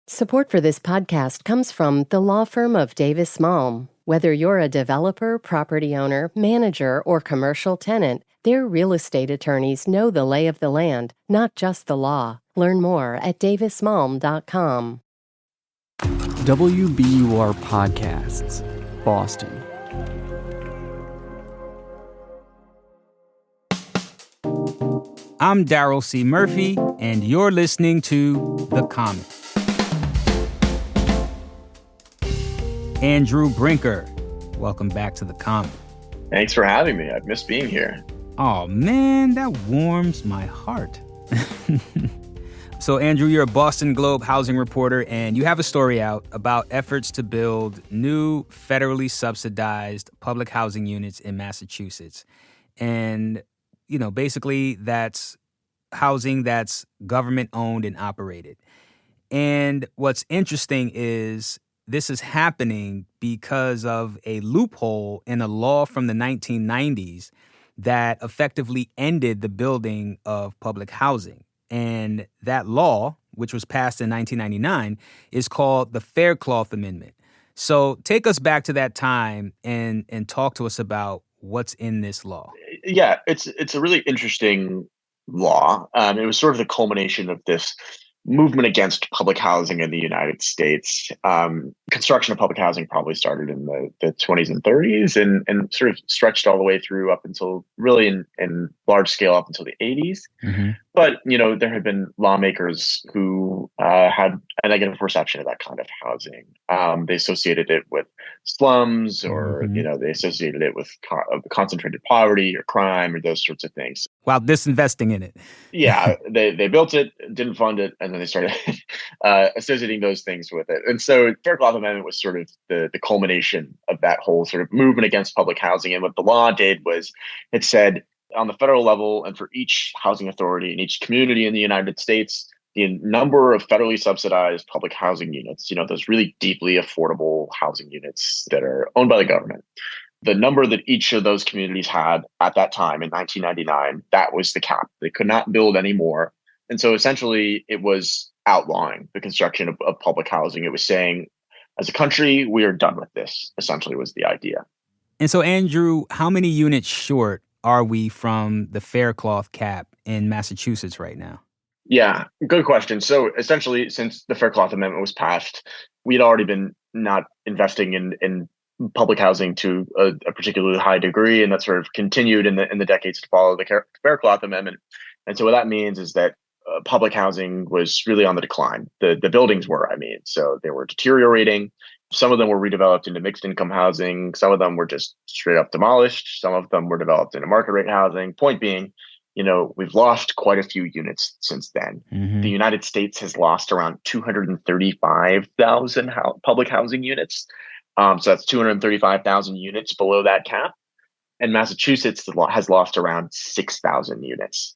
Support for this podcast comes from the law firm of Davis Malm. Whether you're a developer, property owner, manager, or commercial tenant, their real estate attorneys know the lay of the land, not just the law. Learn more at davismalm.com. WBUR Podcasts, Boston. I'm Daryl C. Murphy, and you're listening to The Comment. Andrew Brinker, welcome back to The Comment. Thanks for having me. I've missed being here. Oh, man, that warms my heart. So, Andrew, you're a Boston Globe housing reporter, and you have a story out about efforts to build new federally subsidized public housing units in Massachusetts. And, basically that's housing that's government-owned and operated. And what's interesting is this is happening because of a loophole in a law from the 1990s that effectively ended the building of public housing. And that law, which was passed in 1999, is called the Faircloth Amendment. So take us back to that time and talk to us about what's in this law. Yeah, it's a really interesting law. It was sort of the culmination of this movement against public housing in the United States. Construction of public housing probably started in the 20s and 30s and sort of stretched all the way through up until really in large scale up until the 80s. Mm-hmm. But, there had been lawmakers who had a negative perception of that kind of housing. They associated it with slums or, Mm-hmm. they associated it with concentrated poverty or crime or those sorts of things. While disinvesting in it. Yeah, they built it, didn't fund it, and then they started associating those things with it. And so Faircloth Amendment was sort of the culmination of that whole sort of movement against public housing. And what the law did was it said on the federal level and for each housing authority in each community in the United States, the number of federally subsidized public housing units, those really deeply affordable housing units that are owned by the government, the number that each of those communities had at that time in 1999, that was the cap. They could not build any more. And so essentially it was outlawing the construction of public housing. It was saying, as a country, we are done with this, essentially was the idea. And so, Andrew, how many units short are we from the Faircloth cap in Massachusetts right now? Yeah, good question. So essentially, since the Faircloth Amendment was passed, we'd already been not investing in public housing to a particularly high degree, and that sort of continued in the decades to follow the Faircloth Amendment. And so what that means is that public housing was really on the decline. The buildings were, so they were deteriorating. Some of them were redeveloped into mixed income housing. Some of them were just straight up demolished. Some of them were developed into market rate housing. Point being, we've lost quite a few units since then. Mm-hmm. The United States has lost around 235,000 public housing units. So that's 235,000 units below that cap. And Massachusetts has lost around 6,000 units.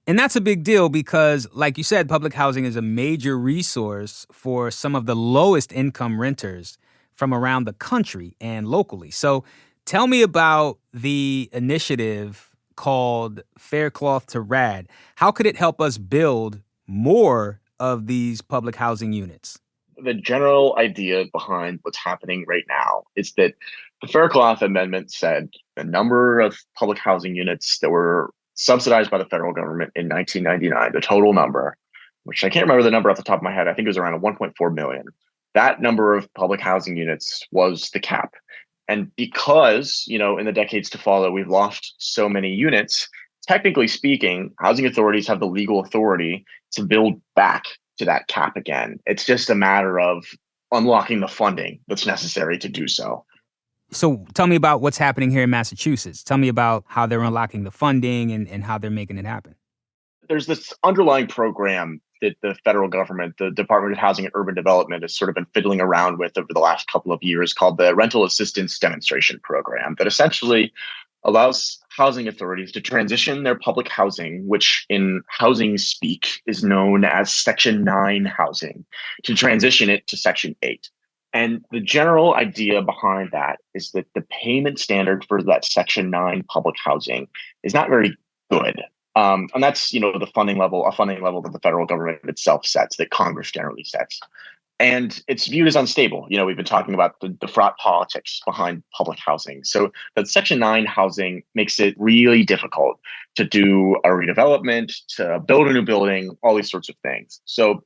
And that's a big deal because, like you said, public housing is a major resource for some of the lowest income renters from around the country and locally. So tell me about the initiative called Faircloth to Rad. How could it help us build more of these public housing units? The general idea behind what's happening right now is that the Faircloth Amendment said the number of public housing units that were subsidized by the federal government in 1999, the total number, which I can't remember the number off the top of my head, I think it was around 1.4 million. That number of public housing units was the cap. And because, in the decades to follow, we've lost so many units, technically speaking, housing authorities have the legal authority to build back to that cap again. It's just a matter of unlocking the funding that's necessary to do so. So tell me about what's happening here in Massachusetts. Tell me about how they're unlocking the funding and how they're making it happen. There's this underlying program that the federal government, the Department of Housing and Urban Development, has sort of been fiddling around with over the last couple of years called the Rental Assistance Demonstration Program that essentially allows housing authorities to transition their public housing, which in housing speak is known as Section 9 housing, to transition it to Section 8. And the general idea behind that is that the payment standard for that Section 9 public housing is not very good. And that's, the funding level that the federal government itself sets, that Congress generally sets. And it's viewed as unstable. We've been talking about the fraught politics behind public housing. So that Section 9 housing makes it really difficult to do a redevelopment, to build a new building, all these sorts of things. So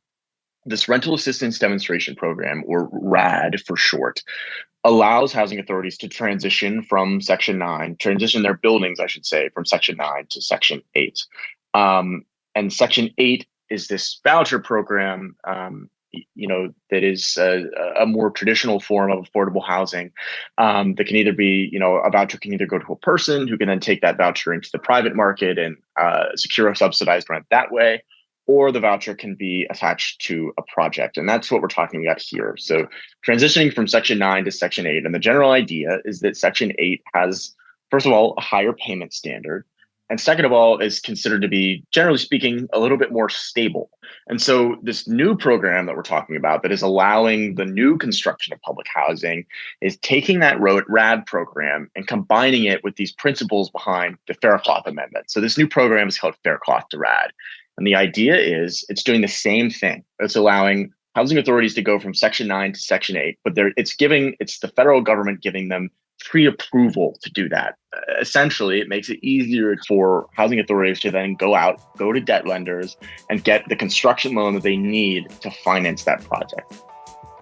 this rental assistance demonstration program, or RAD for short, allows housing authorities to transition their buildings, I should say, from Section 9 to Section 8. And Section 8 is this voucher program, that is a more traditional form of affordable housing, that can either be, a voucher can either go to a person who can then take that voucher into the private market and secure a subsidized rent that way, or the voucher can be attached to a project. And that's what we're talking about here. So transitioning from Section 9 to Section 8, and the general idea is that Section 8 has, first of all, a higher payment standard, and second of all, is considered to be, generally speaking, a little bit more stable. And so this new program that we're talking about that is allowing the new construction of public housing is taking that RAD program and combining it with these principles behind the Faircloth Amendment. So this new program is called Faircloth to RAD. And the idea is it's doing the same thing. It's allowing housing authorities to go from Section 9 to Section 8, but it's the federal government giving them pre-approval to do that. Essentially, it makes it easier for housing authorities to then go to debt lenders and get the construction loan that they need to finance that project.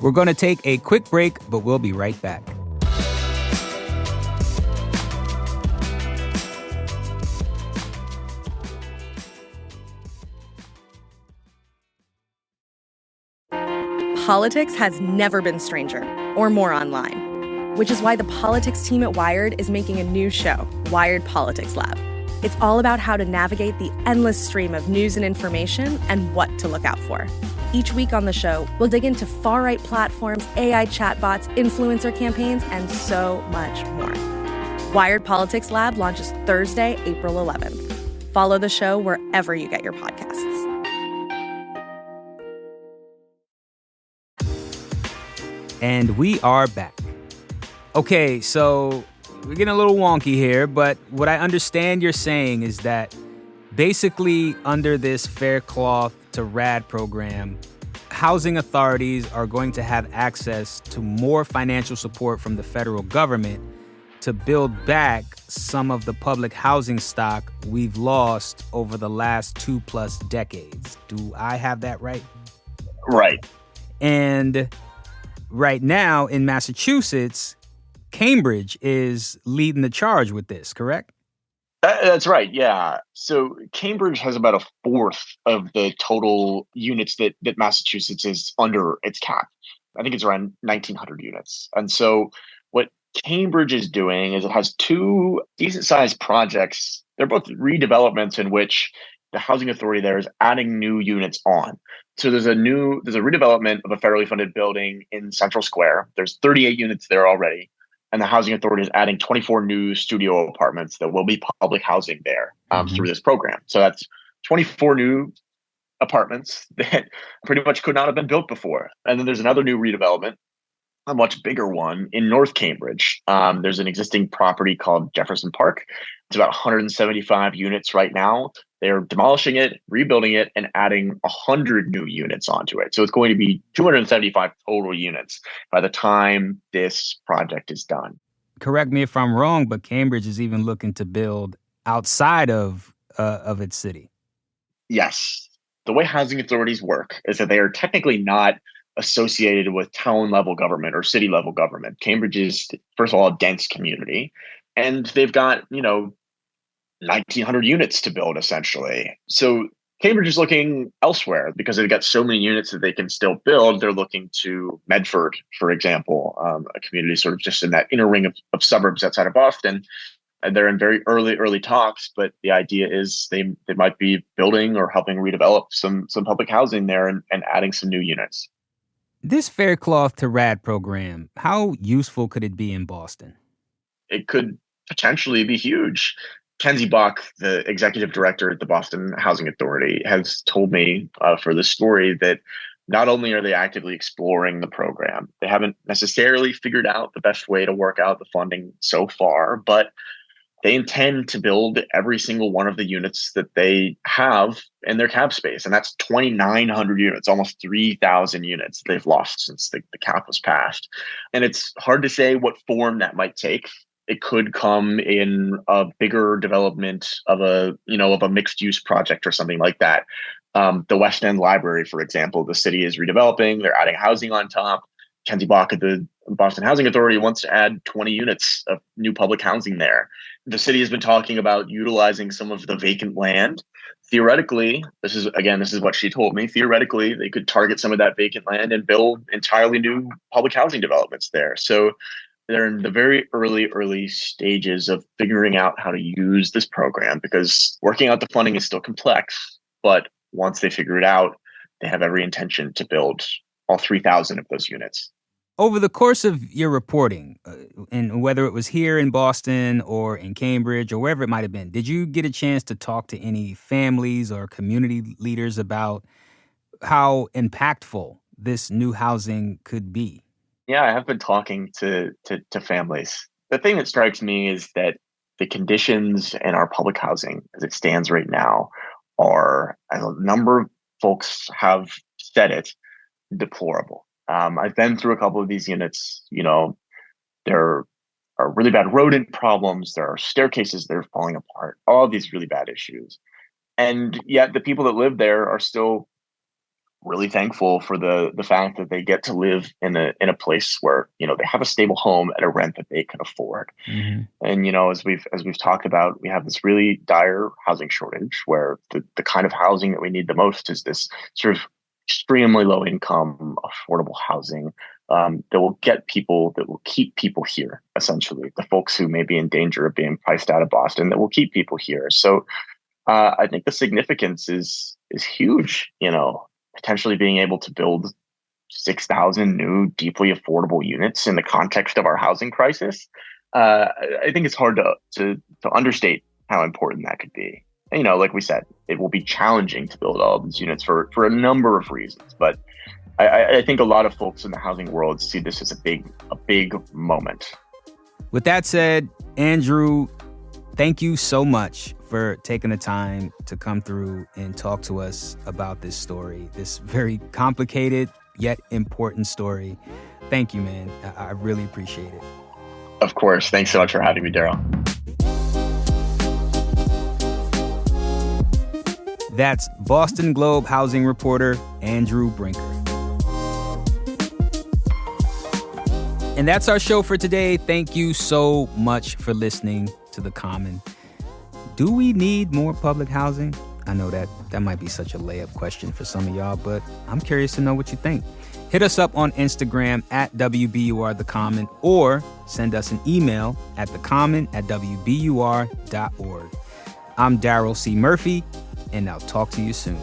We're going to take a quick break, but we'll be right back. Politics has never been stranger or more online, which is why the politics team at Wired is making a new show, Wired Politics Lab. It's all about how to navigate the endless stream of news and information and what to look out for. Each week on the show, we'll dig into far-right platforms, AI chatbots, influencer campaigns, and so much more. Wired Politics Lab launches Thursday, April 11th. Follow the show wherever you get your podcasts. And we are back. Okay, so we're getting a little wonky here, but what I understand you're saying is that basically under this Faircloth to RAD program, housing authorities are going to have access to more financial support from the federal government to build back some of the public housing stock we've lost over the last 2+ decades. Do I have that right? Right. And right now in Massachusetts, Cambridge is leading the charge with this, correct? That's right, yeah. So Cambridge has about a fourth of the total units that Massachusetts is under its cap. I think it's around 1,900 units. And so what Cambridge is doing is it has two decent-sized projects. They're both redevelopments in which the housing authority there is adding new units on. So there's a redevelopment of a federally funded building in Central Square. There's 38 units there already. And the housing authority is adding 24 new studio apartments that will be public housing there through this program. So that's 24 new apartments that pretty much could not have been built before. And then there's another new redevelopment, a much bigger one in North Cambridge. There's an existing property called Jefferson Park. It's about 175 units right now. They're demolishing it, rebuilding it, and adding 100 new units onto it. So it's going to be 275 total units by the time this project is done. Correct me if I'm wrong, but Cambridge is even looking to build outside of its city. Yes. The way housing authorities work is that they are technically not associated with town level government or city level government. Cambridge is, first of all, a dense community, and they've got, 1,900 units to build essentially. So Cambridge is looking elsewhere because they've got so many units that they can still build. They're looking to Medford, for example, a community sort of just in that inner ring of suburbs outside of Boston. And they're in very early talks, but the idea is they might be building or helping redevelop some public housing there and adding some new units. This Faircloth to RAD program, how useful could it be in Boston? It could potentially be huge. Kenzie Bach, the executive director at the Boston Housing Authority, has told me for this story that not only are they actively exploring the program, they haven't necessarily figured out the best way to work out the funding so far, but they intend to build every single one of the units that they have in their cap space. And that's 2,900 units, almost 3,000 units they've lost since the cap was passed. And it's hard to say what form that might take. It could come in a bigger development of a mixed use project or something like that. The West End Library, for example, the city is redeveloping. They're adding housing on top. Kenzie Bach at the Boston Housing Authority wants to add 20 units of new public housing there. The city has been talking about utilizing some of the vacant land. Theoretically, this is what she told me. Theoretically, they could target some of that vacant land and build entirely new public housing developments there. So they're in the very early stages of figuring out how to use this program, because working out the funding is still complex. But once they figure it out, they have every intention to build all 3,000 of those units. Over the course of your reporting, and whether it was here in Boston or in Cambridge or wherever it might have been, did you get a chance to talk to any families or community leaders about how impactful this new housing could be? Yeah, I have been talking to families. The thing that strikes me is that the conditions in our public housing as it stands right now are, as a number of folks have said it, deplorable. I've been through a couple of these units. There are really bad rodent problems. There are staircases that are falling apart. All of these really bad issues. And yet the people that live there are still really thankful for the fact that they get to live in a place where, they have a stable home at a rent that they can afford. Mm-hmm. And, as we've talked about, we have this really dire housing shortage where the kind of housing that we need the most is this sort of extremely low income, affordable housing that will keep people here, essentially. The folks who may be in danger of being priced out of Boston, that will keep people here. So I think the significance is huge, potentially being able to build 6,000 new, deeply affordable units in the context of our housing crisis. I think it's hard to understate how important that could be. And, like we said, it will be challenging to build all of these units for a number of reasons. But I think a lot of folks in the housing world see this as a big moment. With that said, Andrew, thank you so much for taking the time to come through and talk to us about this story, this very complicated yet important story. Thank you, man. I really appreciate it. Of course. Thanks so much for having me, Daryl. That's Boston Globe housing reporter Andrew Brinker. And that's our show for today. Thank you so much for listening to The Common. Do we need more public housing? I know that might be such a layup question for some of y'all, but I'm curious to know what you think. Hit us up on Instagram at WBUR The Common, or send us an email at thecommon@wbur.org. I'm Daryl C. Murphy, and I'll talk to you soon.